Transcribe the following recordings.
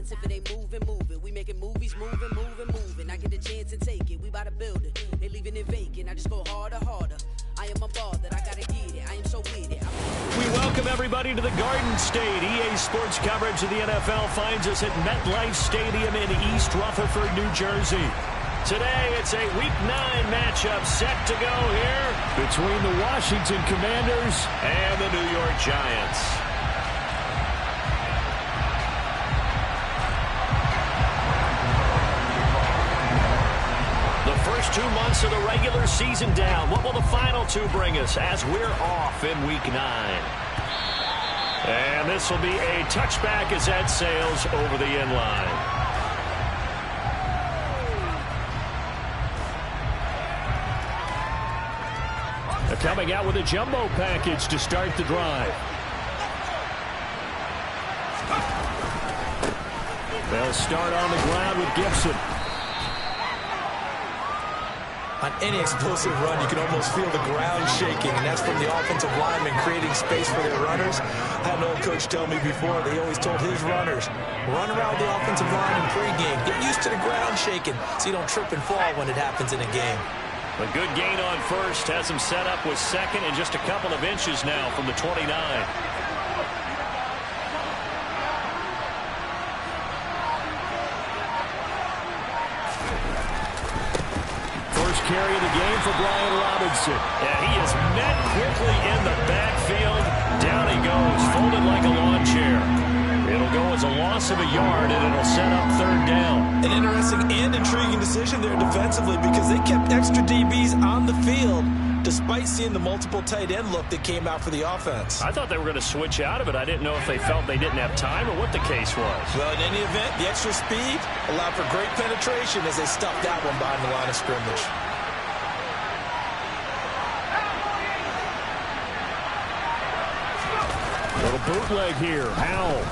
violence if it ain't moving. We making movies, moving. I get a chance to take it, we bout to build it. They leaving it vacant, I just go harder. I am a ball that I gotta get it, I am so with it. We welcome everybody to the Garden State. EA Sports coverage of the NFL finds us at MetLife Stadium in East Rutherford, New Jersey. Today, it's a Week 9 matchup set to go here between the Washington Commanders and the New York Giants. The first 2 months of the regular season down. What will the final 2 bring us as we're off in Week 9? And this will be a touchback as that sails over the end line. They're coming out with a jumbo package to start the drive. They'll start on the ground with Gibson. On any explosive run, you can almost feel the ground shaking, and that's from the offensive linemen creating space for their runners. I had an old coach tell me before, they always told his runners, run around the offensive line in pregame. Get used to the ground shaking so you don't trip and fall when it happens in a game. A good gain on first has him set up with second and just a couple of inches now from the 29. First carry of the game for Brian Robinson. Yeah, he is met quickly in the backfield. Down he goes, folded like a lawn chair. It'll go as a loss of a yard, and it'll set up third down. An interesting and intriguing decision there defensively because they kept extra DBs on the field despite seeing the multiple tight end look that came out for the offense. I thought they were going to switch out of it. I didn't know if they felt they didn't have time or what the case was. Well, in any event, the extra speed allowed for great penetration as they stuffed that one behind the line of scrimmage. Little bootleg here. Howell.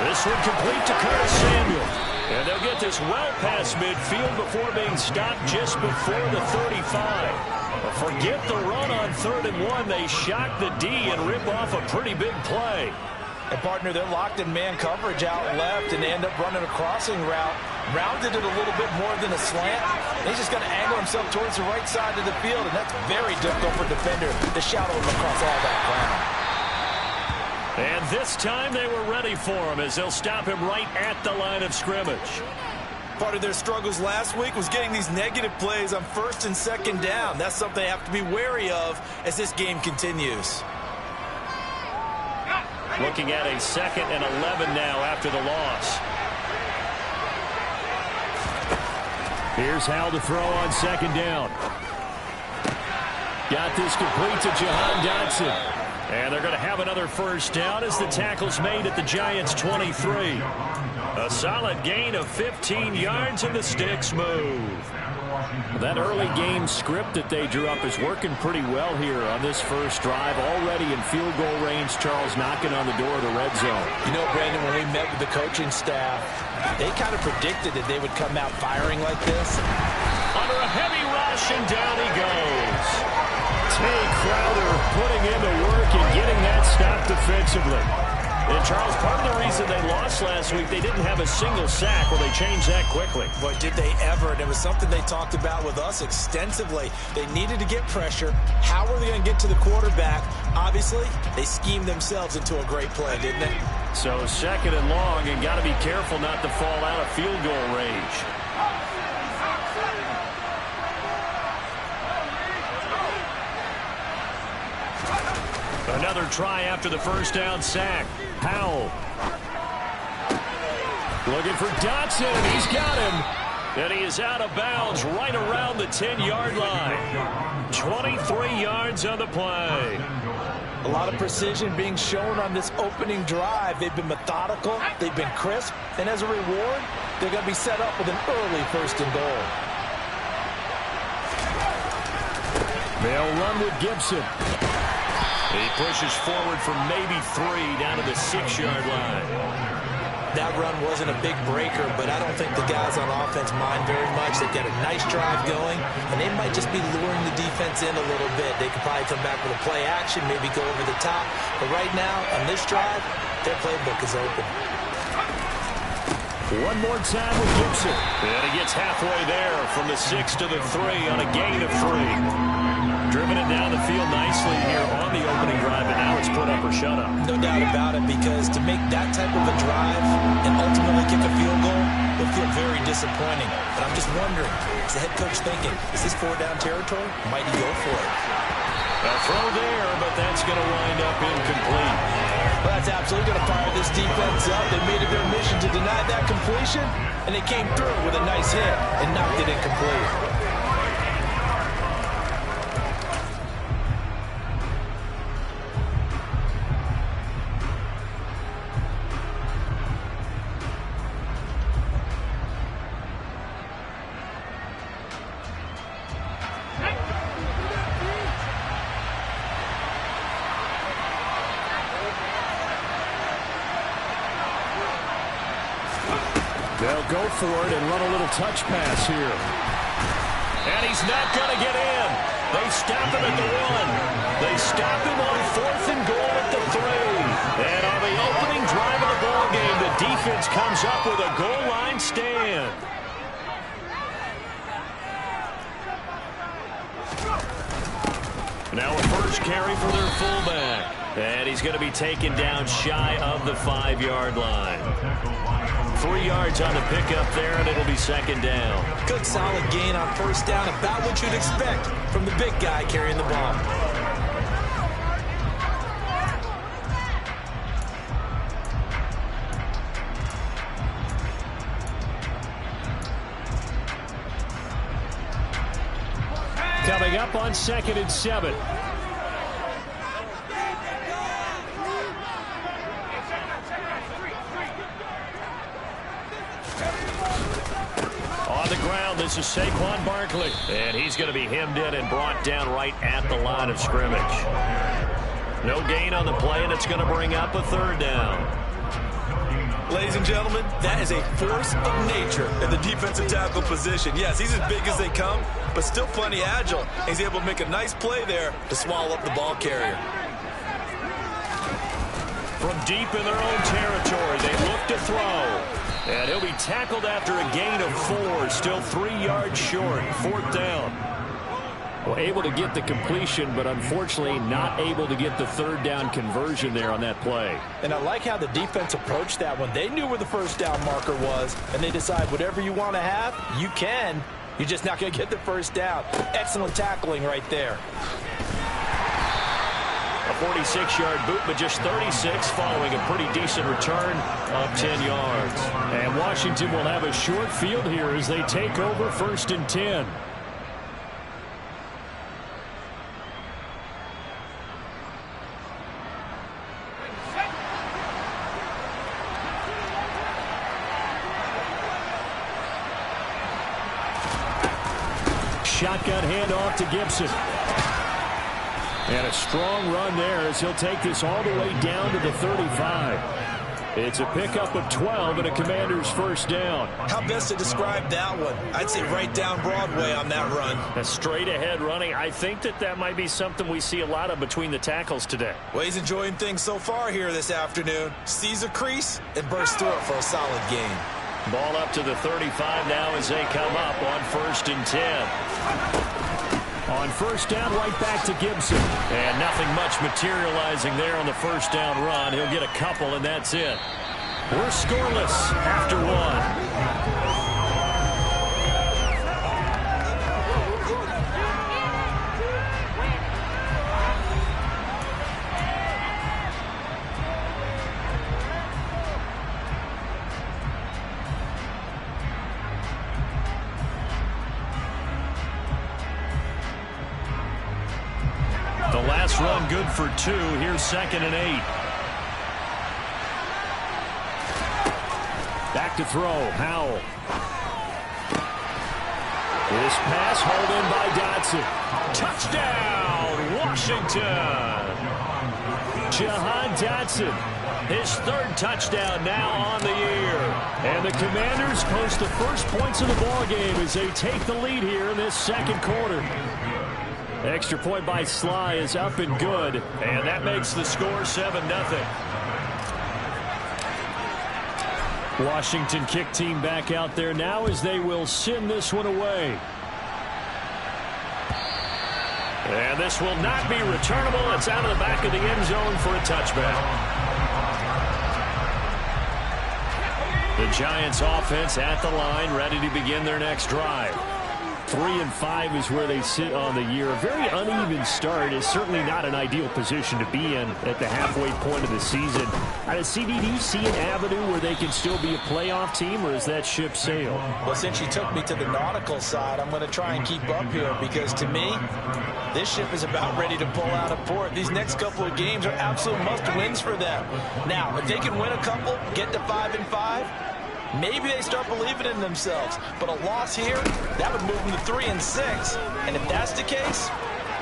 This one complete to Curtis Samuel. And they'll get this well past midfield before being stopped just before the 35. Forget the run on 3rd and 1. They shock the D and rip off a pretty big play. And, partner, they're locked in man coverage out left, and they end up running a crossing route. Rounded it a little bit more than a slant. He's just going to angle himself towards the right side of the field, and that's very difficult for a defender to shadow him across all that ground. And this time they were ready for him as they'll stop him right at the line of scrimmage. Part of their struggles last week was getting these negative plays on 1st and 2nd down. That's something they have to be wary of as this game continues. Looking at a 2nd and 11 now after the loss. Here's Howell to throw on 2nd down. Got this complete to Jahan Dotson. And they're going to have another first down as the tackle's made at the Giants' 23. A solid gain of 15 yards and the sticks move. That early game script that they drew up is working pretty well here on this first drive. Already in field goal range, Charles knocking on the door of the red zone. You know, Brandon, when we met with the coaching staff, they kind of predicted that they would come out firing like this. Under a heavy rush, and down he goes. Tay Crowder putting in the work and getting that stop defensively. And, Charles, part of the reason they lost last week, they didn't have a single sack. Well, they changed that quickly. Boy, did they ever. And it was something they talked about with us extensively. They needed to get pressure. How were they going to get to the quarterback? Obviously, they schemed themselves into a great play, didn't they? So 2nd and long, and got to be careful not to fall out of field goal range. Another try after the first down sack. Howell. Looking for Dotson. He's got him. And he is out of bounds right around the 10-yard line. 23 yards on the play. A lot of precision being shown on this opening drive. They've been methodical. They've been crisp. And as a reward, they're going to be set up with an early 1st and goal. They'll run with Gibson. He pushes forward for maybe 3 down to the 6-yard line. That run wasn't a big breaker, but I don't think the guys on offense mind very much. They've got a nice drive going, and they might just be luring the defense in a little bit. They could probably come back with a play action, maybe go over the top. But right now, on this drive, Their playbook is open. One more time with Gibson. And he gets halfway there from the 6 to the 3 on a gain of 3. Driven it down the field nicely here on the opening drive, and now it's put up or shut up. No doubt about it, because to make that type of a drive and ultimately kick a field goal will feel very disappointing. But I'm just wondering, is the head coach thinking, is this 4-down territory? Might he go for it? A throw there, but that's going to wind up incomplete. Well, that's absolutely going to fire this defense up. They made it their mission to deny that completion, and they came through with a nice hit and knocked it incomplete. They'll go for it and run a little touch pass here. And he's not going to get in. They stop him at the 1. They stop him on 4th and goal at the 3. And on the opening drive of the ballgame, the defense comes up with a goal line stand. Now a first carry for their fullback. And he's going to be taken down shy of the 5-yard line. 3 yards on the pickup there, and it'll be second down. Good solid gain on first down, about what you'd expect from the big guy carrying the ball. Coming up on 2nd and 7. On the ground, this is Saquon Barkley. And he's going to be hemmed in and brought down right at the line of scrimmage. No gain on the play, and it's going to bring up a 3rd down. Ladies and gentlemen, that is a force of nature in the defensive tackle position. Yes, he's as big as they come, but still plenty agile. He's able to make a nice play there to swallow up the ball carrier. From deep in their own territory, they look to throw. And he'll be tackled after a gain of 4, still 3 yards short, 4th down. Well, able to get the completion, but unfortunately not able to get the 3rd down conversion there on that play. And I like how the defense approached that one. They knew where the first down marker was, and they decide whatever you want to have, you can. You're just not going to get the first down. Excellent tackling right there. A 46-yard boot, but just 36 following a pretty decent return of 10 yards. And Washington will have a short field here as they take over 1st and 10. Shotgun handoff to Gibson. And a strong run there as he'll take this all the way down to the 35. It's a pickup of 12 and a Commander's first down. How best to describe that one? I'd say right down Broadway on that run. A straight ahead running. I think that might be something we see a lot of between the tackles today. Well, he's enjoying things so far here this afternoon. Sees a crease and bursts through it for a solid gain. Ball up to the 35 now as they come up on 1st and 10. On first down, right back to Gibson. And nothing much materializing there on the first down run. He'll get a couple, and that's it. We're scoreless after 1. The last run good for 2. Here's 2nd and 8. Back to throw. Howell. This pass hauled in by Dotson. Touchdown, Washington. Jahan Dotson, his 3rd touchdown now on the year. And the Commanders post the first points of the ballgame as they take the lead here in this 2nd quarter. Extra point by Sly is up and good, and that makes the score 7-0. Washington kick team back out there now as they will send this one away. And this will not be returnable. It's out of the back of the end zone for a touchback. The Giants offense at the line, ready to begin their next drive. 3-5 is where they sit on the year. A very uneven start is certainly not an ideal position to be in at the halfway point of the season. CD, do you see an avenue where they can still be a playoff team, or is that ship sailed? Well, since you took me to the nautical side, I'm going to try and keep up here because, to me, this ship is about ready to pull out of port. These next couple of games are absolute must-wins for them. Now, if they can win a couple, get to 5-5, maybe they start believing in themselves. But a loss here, that would move them to 3-6. And if that's the case,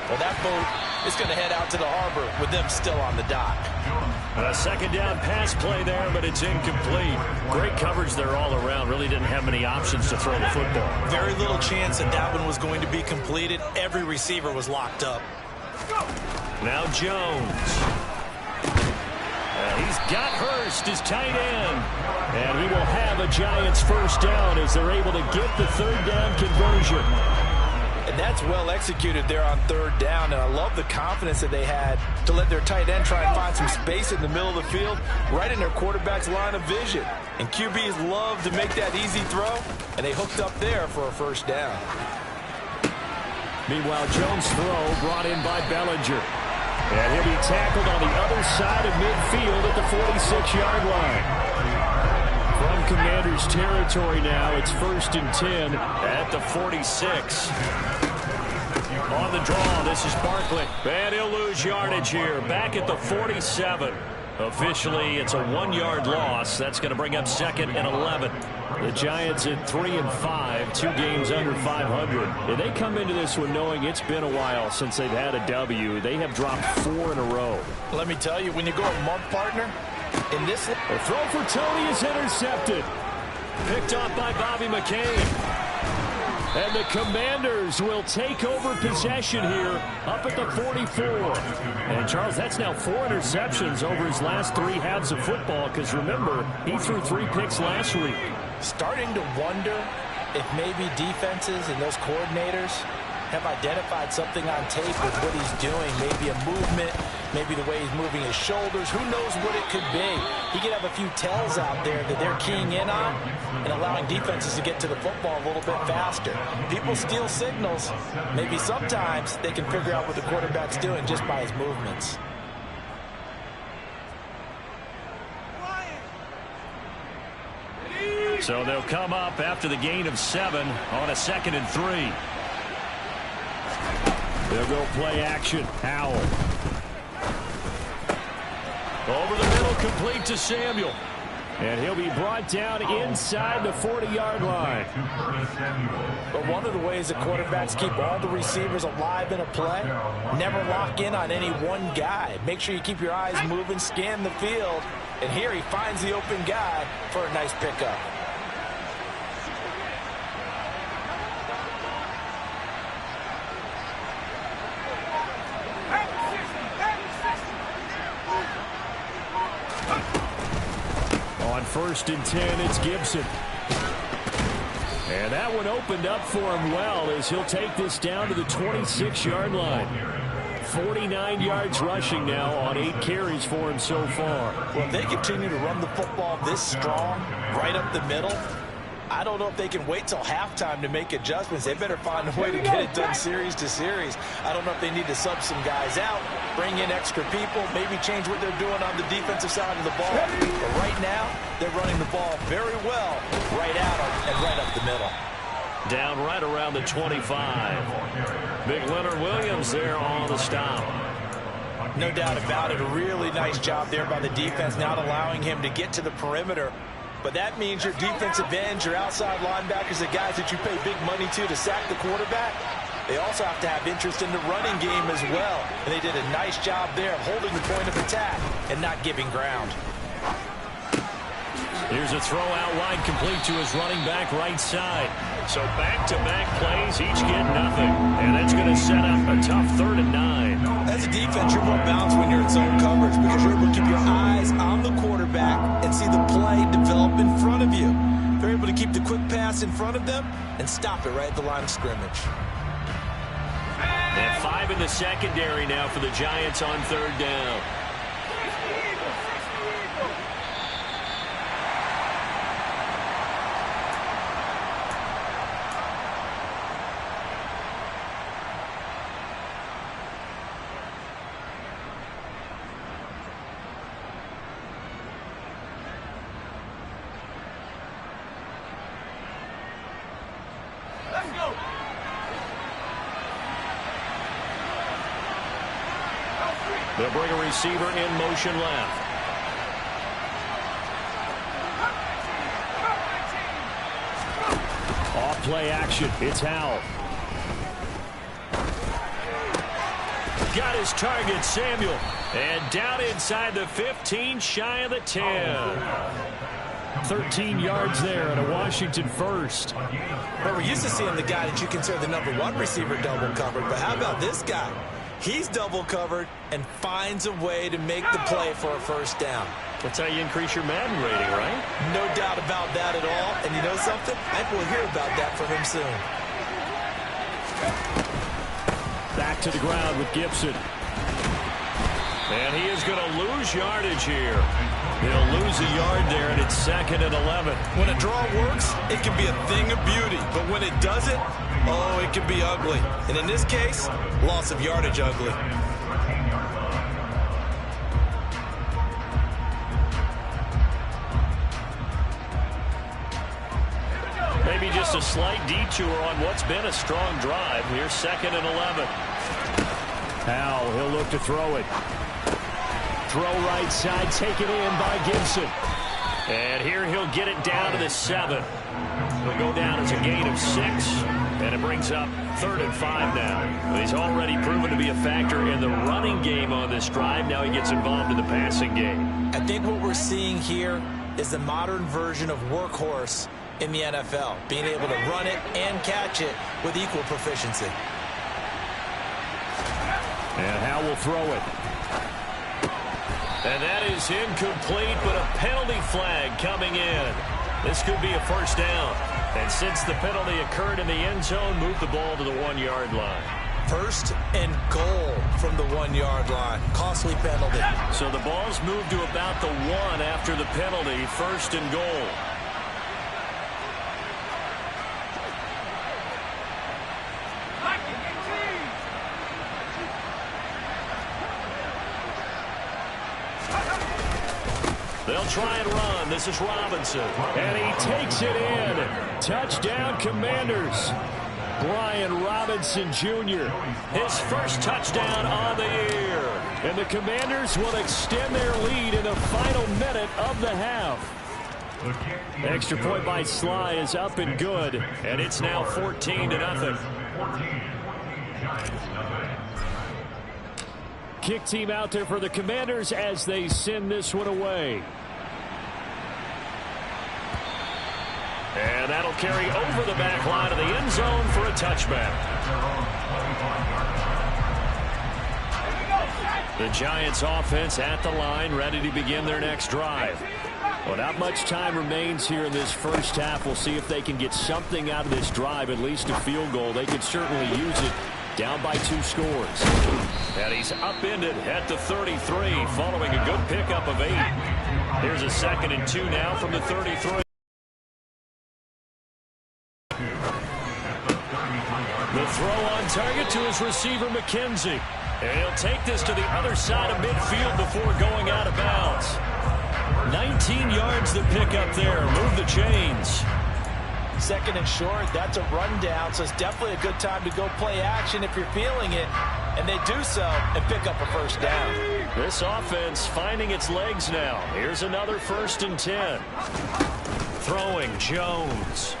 well, that boat is going to head out to the harbor with them still on the dock. A second down pass play there, but it's incomplete. Great coverage there all around. Really didn't have many options to throw the football. Very little chance that that one was going to be completed. Every receiver was locked up. Now Jones. He's got Hurst, his tight end. And he will have a Giants first down as they're able to get the third down conversion. And that's well executed there on third down. And I love the confidence that they had to let their tight end try and find some space in the middle of the field, right in their quarterback's line of vision. And QBs love to make that easy throw, and they hooked up there for a first down. Meanwhile, Jones' throw brought in by Bellinger. And he'll be tackled on the other side of midfield at the 46-yard line. From Commanders territory now, it's 1st and 10 at the 46. On the draw, this is Barkley. And he'll lose yardage here. Back at the 47. Officially, it's a 1-yard loss. That's going to bring up 2nd and 11. The Giants at 3-5, 2 games under 500. And they come into this one knowing it's been a while since they've had a W. They have dropped 4 in a row. Let me tell you, when you go a month, partner, in this... The throw for Tony is intercepted. Picked off by Bobby McCain. And the Commanders will take over possession here up at the 44. And, Charles, that's now 4 interceptions over his last 3 halves of football because, remember, he threw 3 picks last week. Starting to wonder if maybe defenses and those coordinators have identified something on tape with what he's doing. Maybe a movement, maybe the way he's moving his shoulders. Who knows what it could be? He could have a few tells out there that they're keying in on and allowing defenses to get to the football a little bit faster. People steal signals. Maybe sometimes they can figure out what the quarterback's doing just by his movements. So they'll come up after the gain of 7 on a 2nd and 3. They'll go play action. Howell. Over the middle, complete to Samuel. And he'll be brought down inside the 40-yard line. But one of the ways that quarterbacks keep all the receivers alive in a play, never lock in on any one guy. Make sure you keep your eyes moving, scan the field. And here he finds the open guy for a nice pickup. On 1st and 10, it's Gibson. And that one opened up for him well as he'll take this down to the 26-yard line. 49 yards rushing now on 8 carries for him so far. Well, if they continue to run the football this strong, right up the middle, I don't know if they can wait till halftime to make adjustments. They better find a way to get it done series to series. I don't know if they need to sub some guys out, bring in extra people, maybe change what they're doing on the defensive side of the ball. But right now, they're running the ball very well right out and right up the middle. Down right around the 25. Big Leonard Williams there on the stop. No doubt about it. A really nice job there by the defense, not allowing him to get to the perimeter. But that means your defensive ends, your outside linebackers, the guys that you pay big money to sack the quarterback, they also have to have interest in the running game as well. And they did a nice job there of holding the point of attack and not giving ground. Here's a throw out wide, complete to his running back right side. So back-to-back plays, each get nothing. And that's going to set up a tough 3rd and 9. As a defense, you're more balanced when you're in zone coverage because you're able to keep your eyes on the quarterback and see the play develop in front of keep the quick pass in front of them and stop it right at the line of scrimmage. And 5 in the secondary now for the Giants on 3rd down. They'll bring a receiver in motion left. Off play action. It's Howell. Got his target, Samuel. And down inside the 15, shy of the 10. 13 yards there and a Washington first. Well, we're used to seeing the guy that you consider the #1 receiver double covered, but how about this guy? He's double covered and finds a way to make the play for a first down. That's how you increase your Madden rating, right? No doubt about that at all. And you know something? I think we'll hear about that from him soon. Back to the ground with Gibson. And he is going to lose yardage here. He'll lose a yard there, and it's 2nd and 11. When a draw works, it can be a thing of beauty. But when it doesn't, oh, it can be ugly. And in this case, loss of yardage ugly. Maybe just a slight detour on what's been a strong drive. Here's 2nd and 11. Howell, he'll look to throw it. Throw right side, taken in by Gibson. And here he'll get it down to the 7. It'll go down as a gain of 6. And it brings up 3rd and 5 now. He's already proven to be a factor in the running game on this drive. Now he gets involved in the passing game. I think what we're seeing here is the modern version of workhorse in the NFL, being able to run it and catch it with equal proficiency. And Howell will throw it. And that is incomplete, but a penalty flag coming in. This could be a first down. And since the penalty occurred in the end zone, move the ball to the 1-yard line. 1st and goal from the 1-yard line. Costly penalty. So the ball's moved to about the 1 after the penalty. 1st and goal. They'll try and run. This is Robinson. And he takes it in. Touchdown, Commanders. Brian Robinson Jr. His first touchdown on the year. And the Commanders will extend their lead in the final minute of the half. Extra point by Sly is up and good. And it's now 14-0. Kick team out there for the Commanders as they send this one away. And that'll carry over the back line of the end zone for a touchback. The Giants offense at the line, ready to begin their next drive. Well, not much time remains here in this first half. We'll see if they can get something out of this drive, at least a field goal. They could certainly use it. Down by 2 scores. And he's upended at the 33 following a good pickup of 8. Here's a 2nd and 2 now from the 33. The throw on target to his receiver, McKenzie. And he'll take this to the other side of midfield before going out of bounds. 19 yards the pickup there. Move the chains. 2nd and short, that's a rundown, so it's definitely a good time to go play action if you're feeling it. And they do so and pick up a first down. This offense finding its legs now. Here's another 1st and 10. Throwing Jones.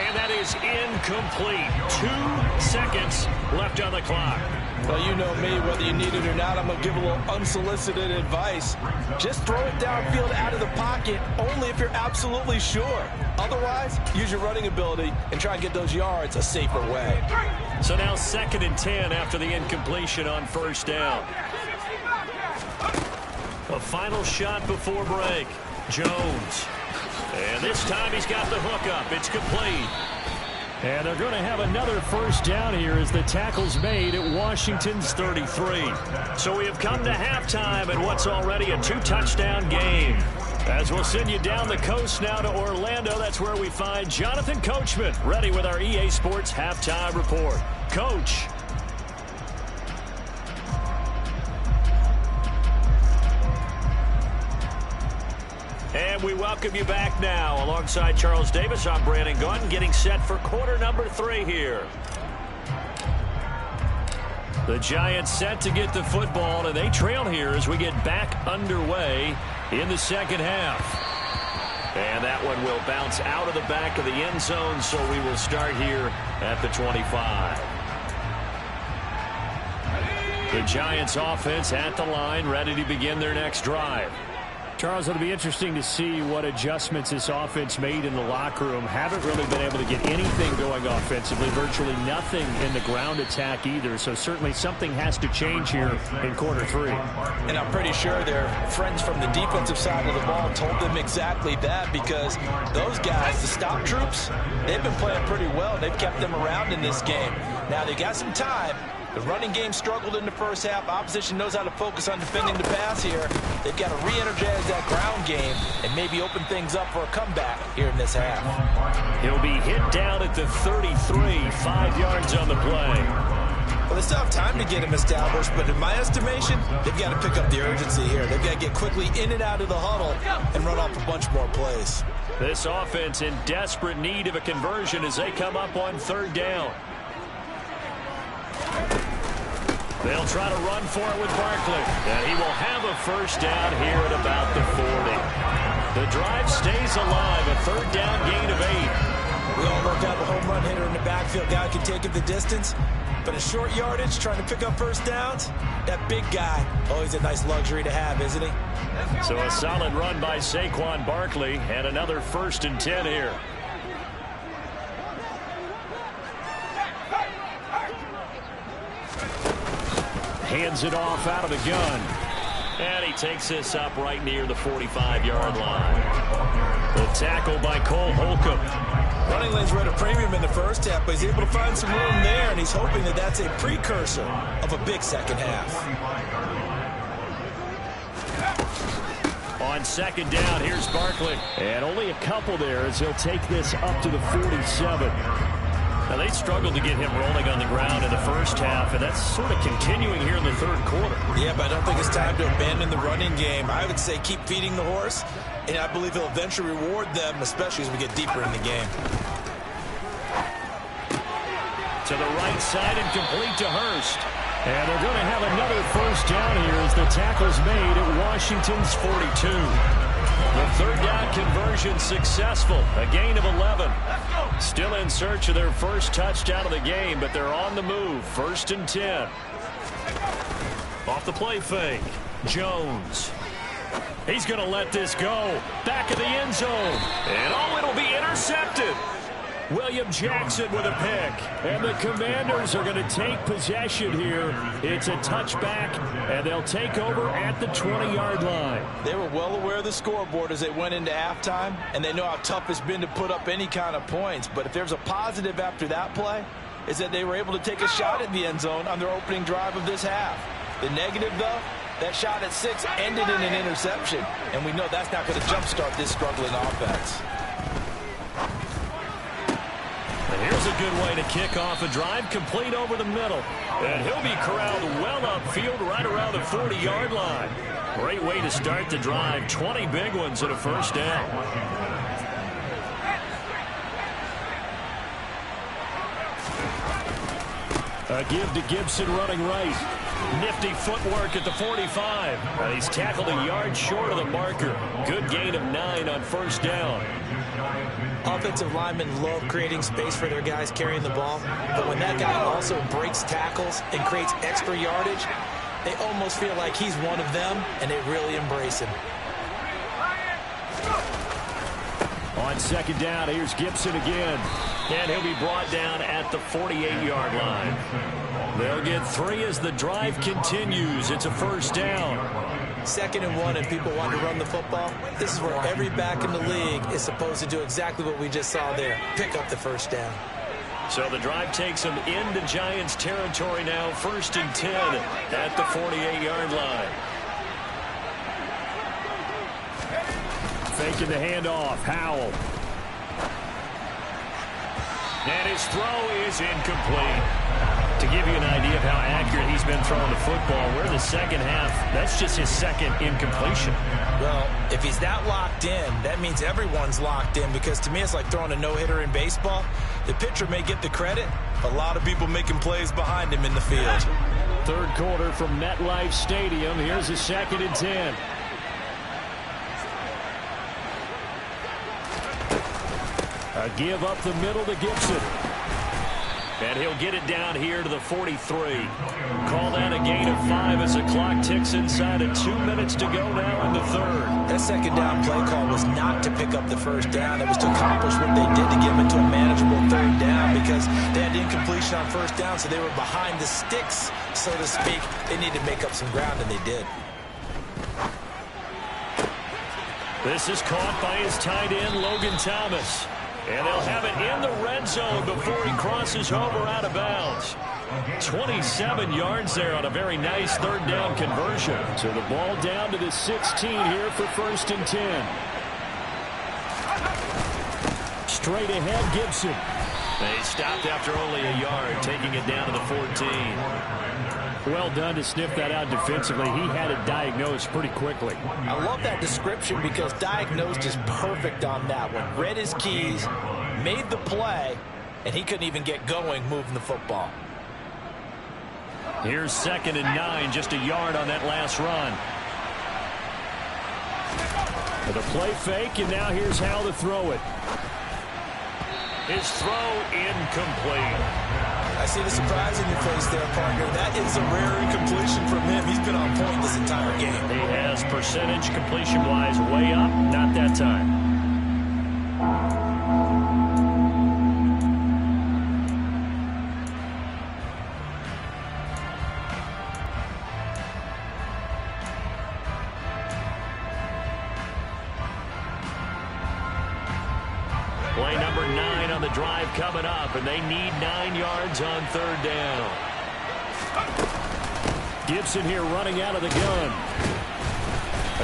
And that is incomplete. 2 seconds left on the clock. Well, you know me, whether you need it or not, I'm going to give a little unsolicited advice. Just throw it downfield out of the pocket, only if you're absolutely sure. Otherwise, use your running ability and try and get those yards a safer way. So now 2nd and 10 after the incompletion on 1st down. A final shot before break. Jones. And this time he's got the hook up. It's complete. And they're going to have another first down here as the tackle's made at Washington's 33. So we have come to halftime in what's already a 2-touchdown game. As we'll send you down the coast now to Orlando, that's where we find Jonathan Coachman ready with our EA Sports Halftime Report. Coach. And we welcome you back now. Alongside Charles Davis, I'm Brandon Gunn, getting set for quarter number 3 here. The Giants set to get the football, and they trail here as we get back underway in the second half. And that one will bounce out of the back of the end zone, so we will start here at the 25. The Giants offense at the line, ready to begin their next drive. Charles, it'll be interesting to see what adjustments this offense made in the locker room. Haven't really been able to get anything going offensively, virtually nothing in the ground attack either. So certainly something has to change here in quarter 3. And I'm pretty sure their friends from the defensive side of the ball told them exactly that, because those guys, the stop troops, they've been playing pretty well. They've kept them around in this game. Now they got some time. The running game struggled in the first half. Opposition knows how to focus on defending the pass here. They've got to re-energize that ground game and maybe open things up for a comeback here in this half. He'll be hit down at the 33, 5 yards on the play. Well, they still have time to get him established, but in my estimation, they've got to pick up the urgency here. They've got to get quickly in and out of the huddle and run off a bunch more plays. This offense in desperate need of a conversion as they come up on 3rd down. They'll try to run for it with Barkley, and he will have a first down here at about the 40. The drive stays alive, a 3rd down gain of 8. We all look at the home run hitter in the backfield. Guy can take it the distance, but a short yardage, trying to pick up first downs, that big guy, always a nice luxury to have, isn't he? So a solid run by Saquon Barkley, and another 1st and 10 here. Hands it off out of the gun. And he takes this up right near the 45-yard line. The tackle by Cole Holcomb. Running lanes were at a premium in the first half, but he's able to find some room there, and he's hoping that that's a precursor of a big second half. On 2nd down, here's Barkley. And only a couple there as he'll take this up to the 47. Now, they struggled to get him rolling on the ground in the first half, and that's sort of continuing here in the 3rd quarter. Yeah, but I don't think it's time to abandon the running game. I would say keep feeding the horse, and I believe he'll eventually reward them, especially as we get deeper in the game. To the right side and complete to Hurst. And they're going to have another first down here as the tackle's made at Washington's 42. The 3rd down conversion successful, a gain of 11. Still in search of their first touchdown of the game, but they're on the move. 1st and 10. Off the play fake, Jones. He's going to let this go. Back of the end zone. And oh, it'll be intercepted. William Jackson with a pick. And the Commanders are going to take possession here. It's a touchback, and they'll take over at the 20-yard line. They were well aware of the scoreboard as they went into halftime, and they know how tough it's been to put up any kind of points. But if there's a positive after that play, is that they were able to take a shot at the end zone on their opening drive of this half. The negative, though, that shot at 6 ended in an interception, and we know that's not going to jumpstart this struggling offense. Here's a good way to kick off a drive, complete over the middle. And he'll be corralled well upfield right around the 40-yard line. Great way to start the drive. 20 big ones and a first down. A give to Gibson running right. Nifty footwork at the 45. And he's tackled a yard short of the marker. Good gain of 9 on first down. Offensive linemen love creating space for their guys carrying the ball, but when that guy also breaks tackles and creates extra yardage, they almost feel like he's one of them, and they really embrace him. On 2nd down, here's Gibson again. And he'll be brought down at the 48-yard line. They'll get 3 as the drive continues. It's a first down. 2nd and 1 and people want to run the football, this is where every back in the league is supposed to do exactly what we just saw there, pick up the first down. So the drive takes them into Giants territory now, 1st and 10 at the 48-yard line. Faking the handoff, Howell. And his throw is incomplete. To give you an idea of how accurate he's been throwing the football, we're in the second half. That's just his 2nd incompletion. Well, if he's that locked in, that means everyone's locked in, because to me it's like throwing a no-hitter in baseball. The pitcher may get the credit, a lot of people making plays behind him in the field. 3rd quarter from MetLife Stadium. Here's a 2nd and 10. A give up the middle to Gibson. And he'll get it down here to the 43. Call that a gain of 5 as the clock ticks inside of 2 minutes to go now in the 3rd. That 2nd down play call was not to pick up the 1st down. It was to accomplish what they did to get them into a manageable 3rd down, because they had incompletion on 1st down, so they were behind the sticks, so to speak. They needed to make up some ground, and they did. This is caught by his tight end, Logan Thomas. And they'll have it in the red zone before he crosses over out of bounds. 27 yards there on a very nice 3rd down conversion. So the ball down to the 16 here for 1st and 10. Straight ahead, Gibson. They stopped after only a yard, taking it down to the 14. Well done to sniff that out defensively. He had it diagnosed pretty quickly. I love that description, because diagnosed is perfect on that one. Read his keys, made the play, and he couldn't even get going moving the football. Here's 2nd and 9, just a yard on that last run. With a play fake, and now here's how to throw it. His throw incomplete. I see the surprise in your face there, partner. That is a rare incompletion from him. He's been on point this entire game. He has percentage completion-wise way up. Not that time. Play number 9 on the drive coming up, and they need 9 yards on 3rd down. Gibson here running out of the gun.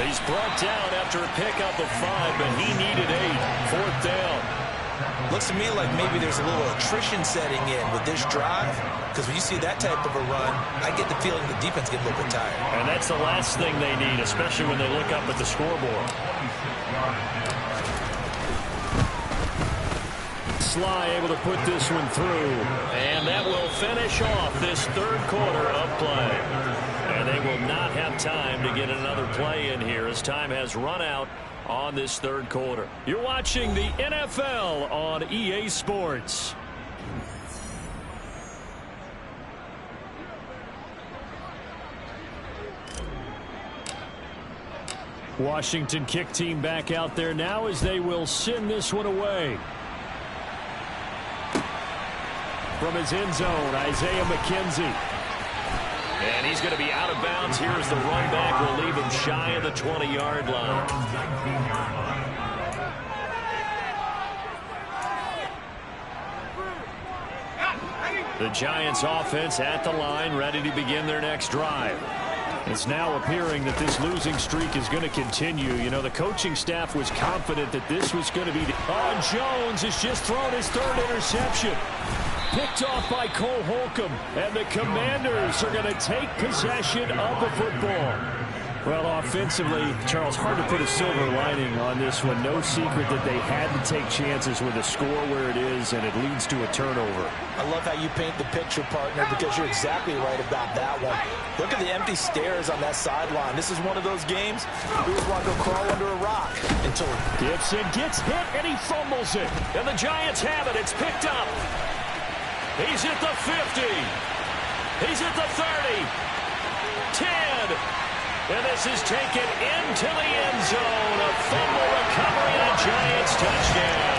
He's brought down after a pickup of 5, but he needed 8. 4th down. Looks to me like maybe there's a little attrition setting in with this drive, because when you see that type of a run, I get the feeling the defense gets a little bit tired. And that's the last thing they need, especially when they look up at the scoreboard. Sly able to put this one through. And that will finish off this 3rd quarter of play. And they will not have time to get another play in here, as time has run out on this 3rd quarter. You're watching the NFL on EA Sports. Washington kick team back out there now as they will send this one away. From his end zone, Isaiah McKenzie. And he's going to be out of bounds. Here's the run back. Will leave him shy of the 20-yard line. The Giants offense at the line, ready to begin their next drive. It's now appearing that this losing streak is going to continue. You know, the coaching staff was confident that this was going to be... Jones has just thrown his 3rd interception. Picked off by Cole Holcomb, and the Commanders are going to take possession of the football. Well, offensively, Charles, hard to put a silver lining on this one. No secret that they had to take chances with a score where it is, and it leads to a turnover. I love how you paint the picture, partner, because you're exactly right about that one. Look at the empty stairs on that sideline. This is one of those games we just want to go crawl under a rock until... Gibson gets hit, and he fumbles it. And the Giants have it. It's picked up. He's at the 50. He's at the 30. 10. And this is taken into the end zone. A fumble recovery and a Giants touchdown.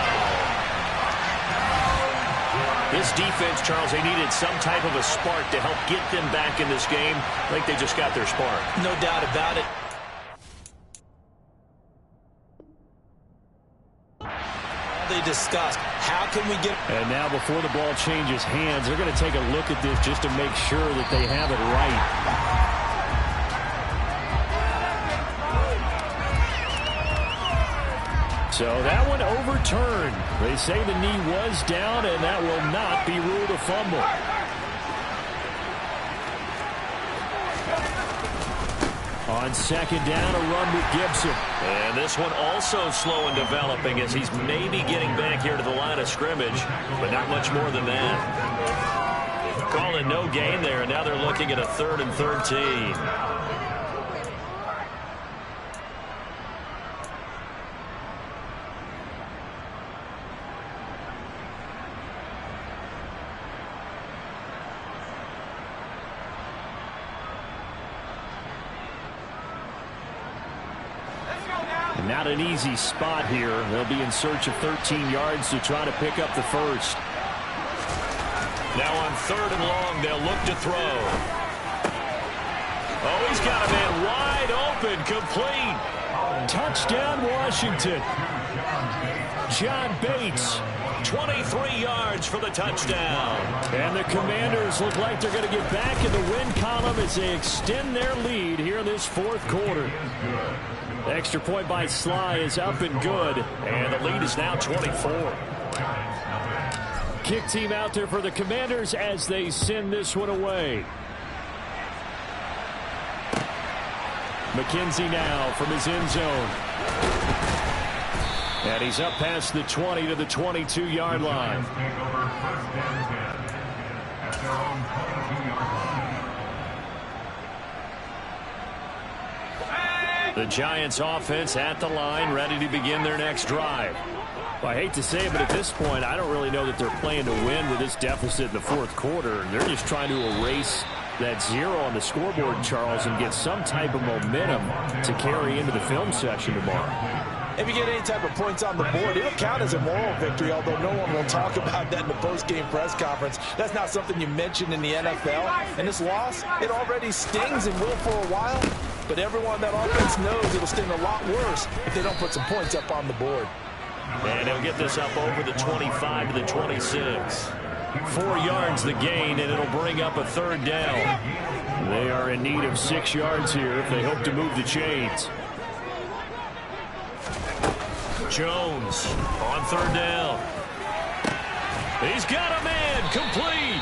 This defense, Charles, they needed some type of a spark to help get them back in this game. I think they just got their spark. No doubt about it. already discussed. How can we get... And now before the ball changes hands, they're going to take a look at this just to make sure that they have it right. So that one overturned. They say the knee was down, and that will not be ruled a fumble. On second down, a run with Gibson. And this one also slow in developing as he's maybe getting back here to the line of scrimmage, but not much more than that. Calling no gain there, and now they're looking at a 3rd and 13. Not an easy spot here. They'll be in search of 13 yards to try to pick up the first. Now on 3rd and long, they'll look to throw. Oh, he's got a man wide open, complete. Touchdown, Washington. John Bates. 23 yards for the touchdown. And the Commanders look like they're going to get back in the win column as they extend their lead here in this 4th quarter. The extra point by Sly is up and good. And the lead is now 24. Kick team out there for the Commanders as they send this one away. McKenzie now from his end zone. And he's up past the 20 to the 22-yard line. The Giants offense at the line, ready to begin their next drive. Well, I hate to say it, but at this point, I don't really know that they're playing to win with this deficit in the 4th quarter. They're just trying to erase that 0 on the scoreboard, Charles, and get some type of momentum to carry into the film session tomorrow. If you get any type of points on the board, it'll count as a moral victory, although no one will talk about that in the post-game press conference. That's not something you mention in the NFL. And this loss, it already stings and will for a while. But everyone on that offense knows it'll sting a lot worse if they don't put some points up on the board. And they'll get this up over the 25 to the 26. 4 yards the gain, and it'll bring up a 3rd down. They are in need of 6 yards here if they hope to move the chains. Jones on 3rd down. He's got a man, complete.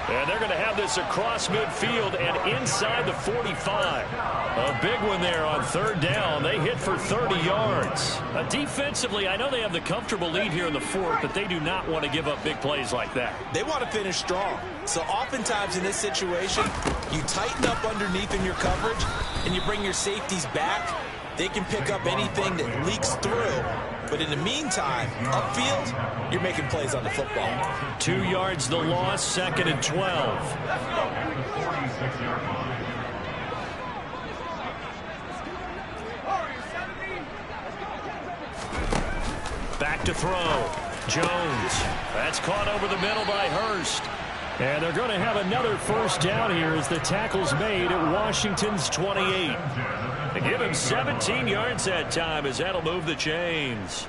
And they're going to have this across midfield and inside the 45. A big one there on 3rd down. They hit for 30 yards. Defensively, I know they have the comfortable lead here in the 4th, but they do not want to give up big plays like that. They want to finish strong. So oftentimes in this situation, you tighten up underneath in your coverage and you bring your safeties back. They can pick up anything that leaks through. But in the meantime, upfield, you're making plays on the football. 2 yards the loss, 2nd and 12. Back to throw. Jones. That's caught over the middle by Hurst. And they're going to have another 1st down here as the tackle's made at Washington's 28. They give him 17 yards that time as that'll move the chains.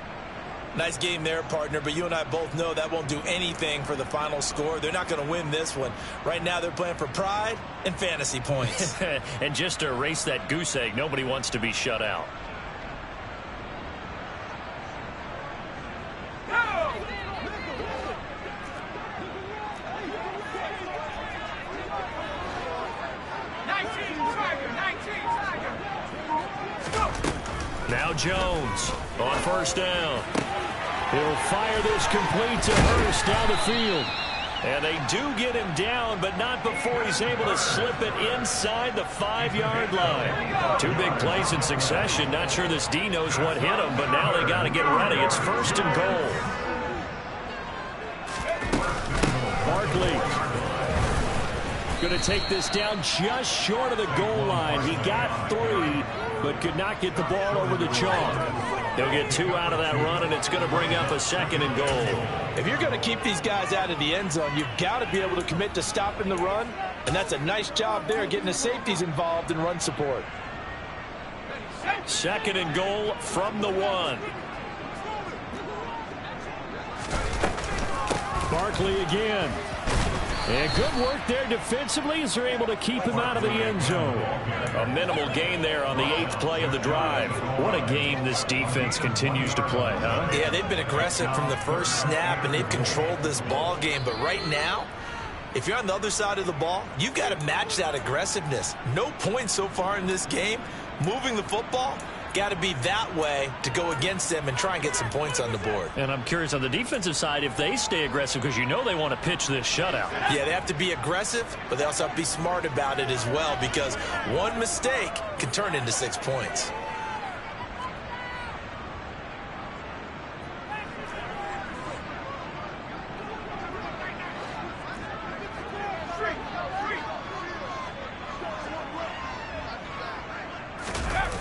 Nice game there, partner, but you and I both know that won't do anything for the final score. They're not going to win this one. Right now they're playing for pride and fantasy points. And just to erase that goose egg, nobody wants to be shut out. Now Jones on 1st down. He'll fire this complete to Hurst down the field. And they do get him down, but not before he's able to slip it inside the 5-yard line. 2 big plays in succession. Not sure this D knows what hit him, but now they got to get ready. It's 1st and goal. Barkley going to take this down just short of the goal line. He got 3, but could not get the ball over the chalk. They'll get 2 out of that run, and it's going to bring up a 2nd and goal. If you're going to keep these guys out of the end zone, you've got to be able to commit to stopping the run, and that's a nice job there, getting the safeties involved in run support. 2nd and goal from the 1. Barkley again. And good work there defensively as they're able to keep him out of the end zone. A minimal gain there on the 8th play of the drive. What a game this defense continues to play, huh? Yeah, they've been aggressive from the first snap, and they've controlled this ball game. But right now, if you're on the other side of the ball, you've got to match that aggressiveness. No points so far in this game. Moving the football, got to be that way to go against them and try and get some points on the board. And I'm curious on the defensive side if they stay aggressive, because you know they want to pitch this shutout. Yeah, they have to be aggressive, but they also have to be smart about it as well, because one mistake can turn into 6 points.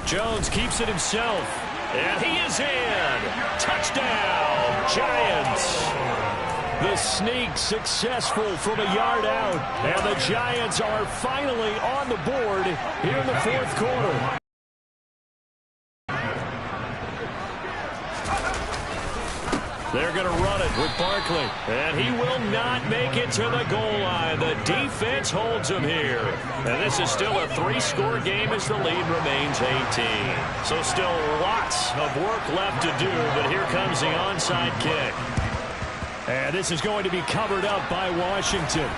Jones keeps it himself, and he is in. Touchdown, Giants. The sneak successful from a yard out, and the Giants are finally on the board here in the fourth quarter. They're going to run it with Barkley, and he will not make it to the goal line. The defense holds him here. And this is still a 3-score game as the lead remains 18. So still lots of work left to do, but here comes the onside kick. And this is going to be covered up by Washington.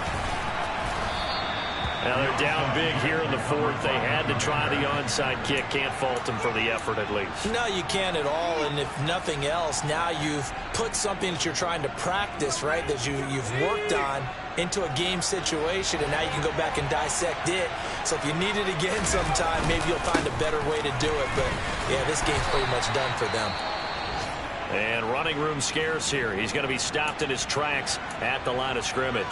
Now they're down big here in the fourth. They had to try the onside kick. Can't fault them for the effort at least. No, you can't at all. And if nothing else, now you've put something that you're trying to practice, right, that you've worked on into a game situation, and now you can go back and dissect it. So if you need it again sometime, maybe you'll find a better way to do it. But, yeah, this game's pretty much done for them. And running room scarce here. He's going to be stopped in his tracks at the line of scrimmage.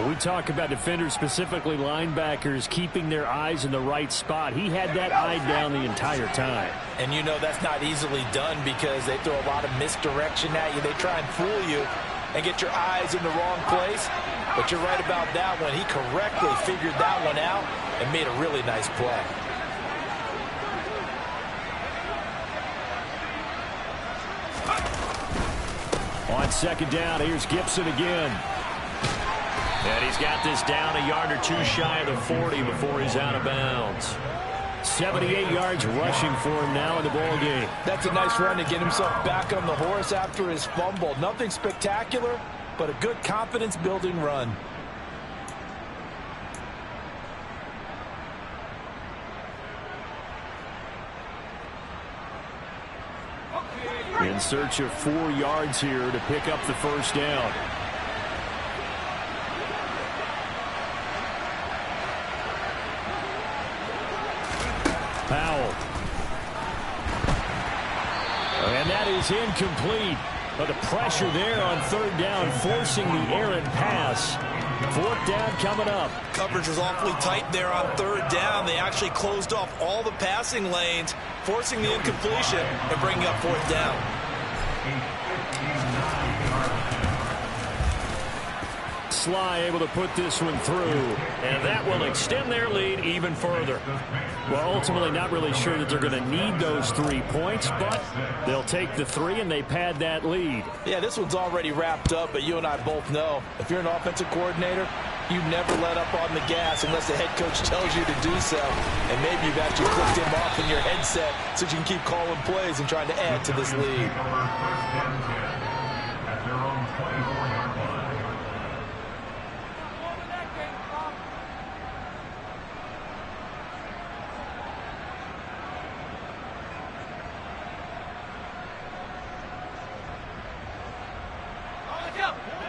We talk about defenders, specifically linebackers, keeping their eyes in the right spot. He had that eye down the entire time. And you know that's not easily done because they throw a lot of misdirection at you. They try and fool you and get your eyes in the wrong place. But you're right about that one. He correctly figured that one out and made a really nice play. On second down, here's Gibson again. And he's got this down a yard or two shy of the 40 before he's out of bounds. 78 yards rushing for him now in the ball game. That's a nice run to get himself back on the horse after his fumble. Nothing spectacular, but a good confidence-building run. In search of 4 yards here to pick up the first down. Powell. And that is incomplete. But the pressure there on third down, forcing the errant pass. Fourth down coming up. Coverage was awfully tight there on third down. They actually closed off all the passing lanes, forcing the incompletion and bringing up fourth down. Sly able to put this one through, and that will extend their lead even further. Well, ultimately not really sure that they're going to need those 3 points, but they'll take the 3 and they pad that lead. Yeah, this one's already wrapped up, but you and I both know if you're an offensive coordinator, you never let up on the gas unless the head coach tells you to do so. And maybe you've actually clicked him off in your headset so you can keep calling plays and trying to add to this lead.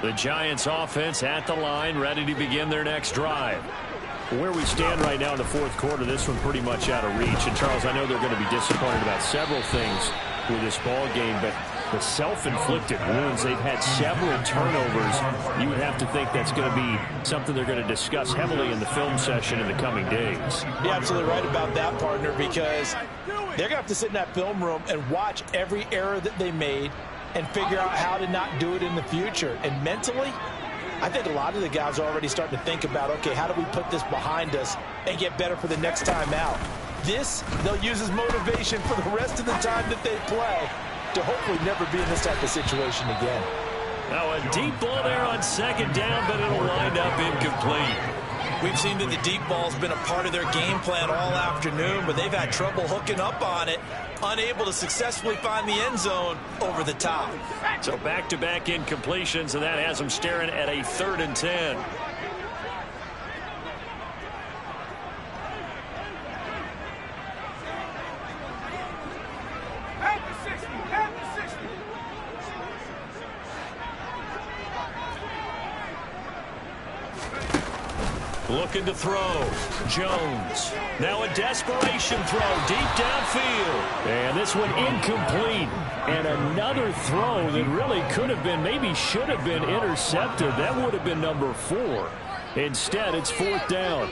The Giants offense at the line, ready to begin their next drive. Where we stand right now in the fourth quarter, this one pretty much out of reach. And Charles, I know they're going to be disappointed about several things with this ball game, but the self-inflicted wounds, they've had several turnovers. You would have to think that's going to be something they're going to discuss heavily in the film session in the coming days. You're absolutely right about that, partner, because they're going to have to sit in that film room and watch every error that they made and figure out how to not do it in the future. And mentally, I think a lot of the guys are already starting to think about, okay, how do we put this behind us and get better for the next time out? This, they'll use as motivation for the rest of the time that they play to hopefully never be in this type of situation again. Now a deep ball there on second down, but it'll wind up incomplete. We've seen that the deep ball's been a part of their game plan all afternoon, but they've had trouble hooking up on it, unable to successfully find the end zone over the top. So back-to-back incompletions, and that has them staring at a 3rd and 10. Looking to throw. Jones. Now a desperation throw deep downfield. And this one incomplete. And another throw that really could have been, maybe should have been intercepted. That would have been number 4. Instead, it's 4th down.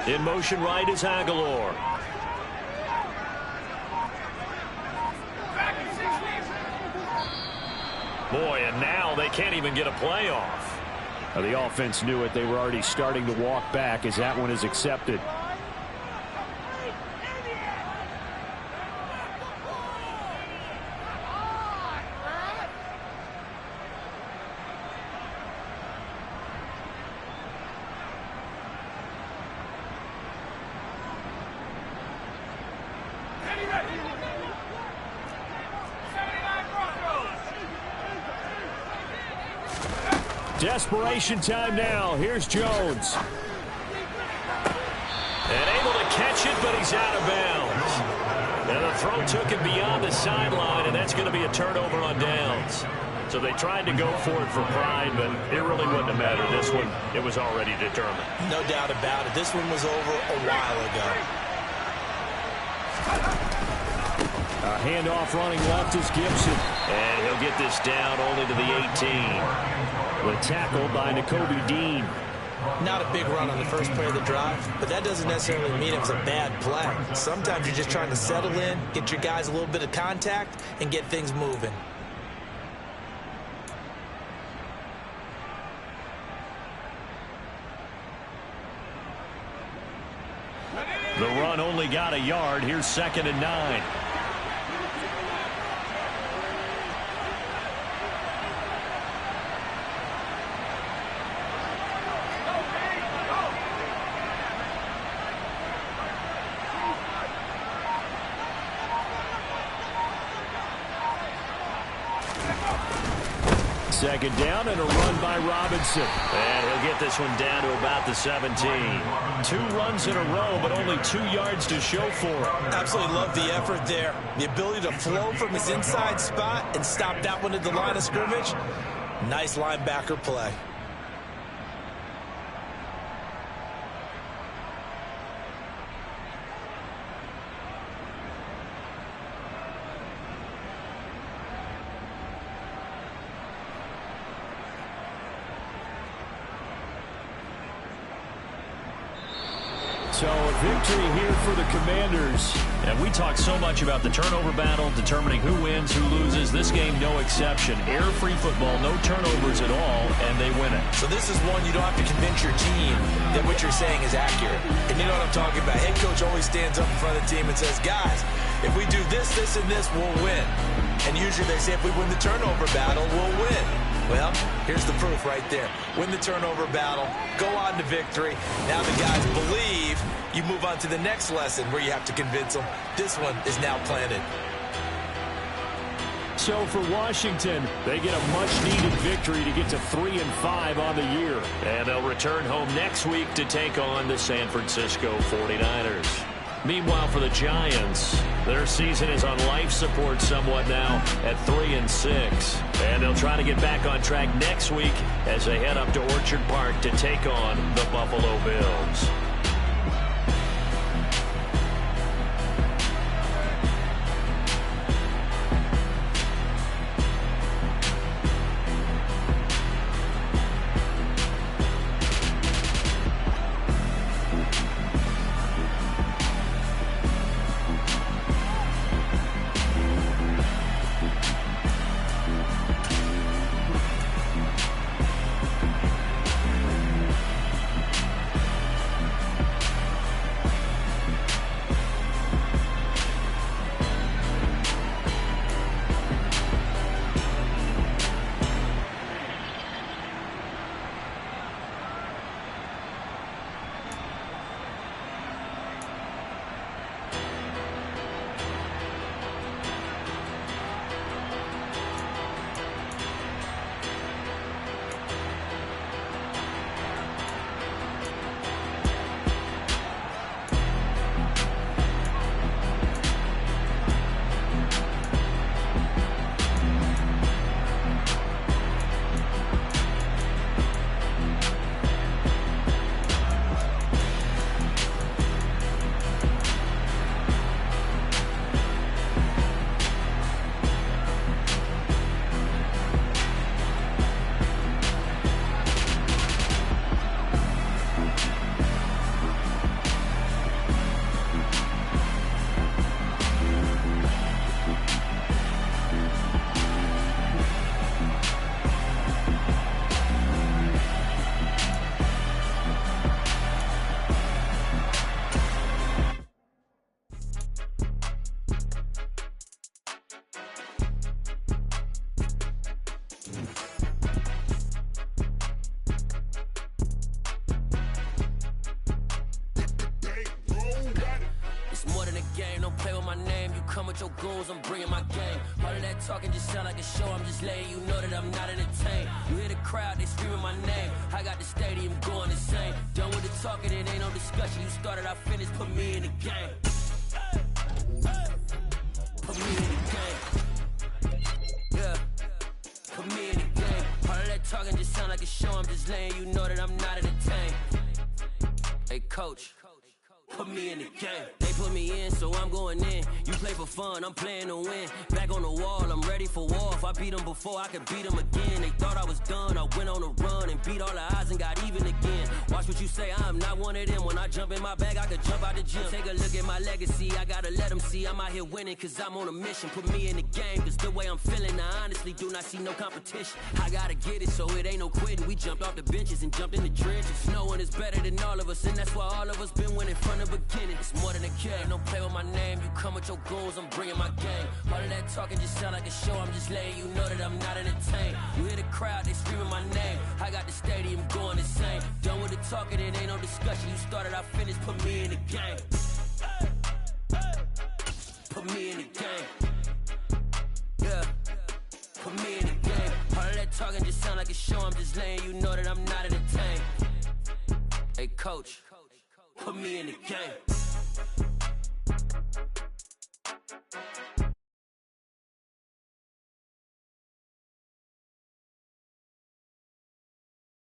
In motion right is Aguilar. Boy, and now they can't even get a playoff. The offense knew it. They were already starting to walk back as that one is accepted. Desperation time now. Here's Jones. And able to catch it, but he's out of bounds. And the throw took him beyond the sideline, and that's going to be a turnover on downs. So they tried to go for it for pride, but it really wouldn't have mattered. This one, it was already determined. No doubt about it. This one was over a while ago. A handoff running left is Gibson. And he'll get this down only to the 18. The tackle by Nakobe Dean. Not a big run on the first play of the drive, but that doesn't necessarily mean it was a bad play. Sometimes you're just trying to settle in, get your guys a little bit of contact, and get things moving. The run only got a yard. Here's 2nd and 9. Second down and a run by Robinson. And he'll get this one down to about the 17. 2 runs in a row, but only 2 yards to show for it. Absolutely love the effort there. The ability to flow from his inside spot and stop that one at the line of scrimmage. Nice linebacker play. So a victory here for the Commanders. And we talked so much about the turnover battle, determining who wins, who loses. This game, no exception. Air-free football, no turnovers at all, and they win it. So this is one you don't have to convince your team that what you're saying is accurate. And you know what I'm talking about. Head coach always stands up in front of the team and says, guys, if we do this, this, and this, we'll win. And usually they say if we win the turnover battle, we'll win. Well, here's the proof right there. Win the turnover battle, go on to victory. Now the guys believe. You move on to the next lesson where you have to convince them. This one is now planted. So for Washington, they get a much-needed victory to get to 3-5 on the year. And they'll return home next week to take on the San Francisco 49ers. Meanwhile, for the Giants, their season is on life support somewhat now at 3-6. And they'll try to get back on track next week as they head up to Orchard Park to take on the Buffalo Bills. play with my name. You come with your goons, I'm bringing my game. All of that talking just sound like a show. I'm just letting you know that I'm not entertained. You hear the crowd, they screaming my name. I got the stadium going insane. Done with the talking, it ain't no discussion. You started, I finished, put me in the game. Put me in the game. Yeah. Put me in the game. All of that talking just sound like a show. I'm just letting you know that I'm not entertained. Hey, coach. Put me in the game. They put me in, so I'm going in. You play for fun, I'm playing to win. Back on the wall, I'm ready for war. If I beat them before, I could beat them again. They thought I was done, I went on a run and beat all the odds and got even again. Watch what you say, I'm not one of them. When I jump in my bag, I could jump out the gym. Take a look at my legacy, I gotta let them see I'm out here winning, cause I'm on a mission. Put me in the game, cause the way I'm feeling, I honestly do not see no competition. I gotta get it, so it ain't no quitting. We jumped off the benches and jumped in the trenches. No one is better than all of us, and that's why all of us been winning from the beginning. It's more than a game, don't play with my name. You come with your goons, I'm bringing my game. All of that talking just sound like a show. I'm just letting you know that I'm not entertained. You hear the crowd, they screaming my name. I got the stadium going insane. Done with the talking, it ain't no discussion. You started, I finished, put me in the game. Put me in the game. Yeah. Put me in the game. All of that talking just sound like a show. I'm just letting you know that I'm not entertained. Hey, coach. Put me in the game.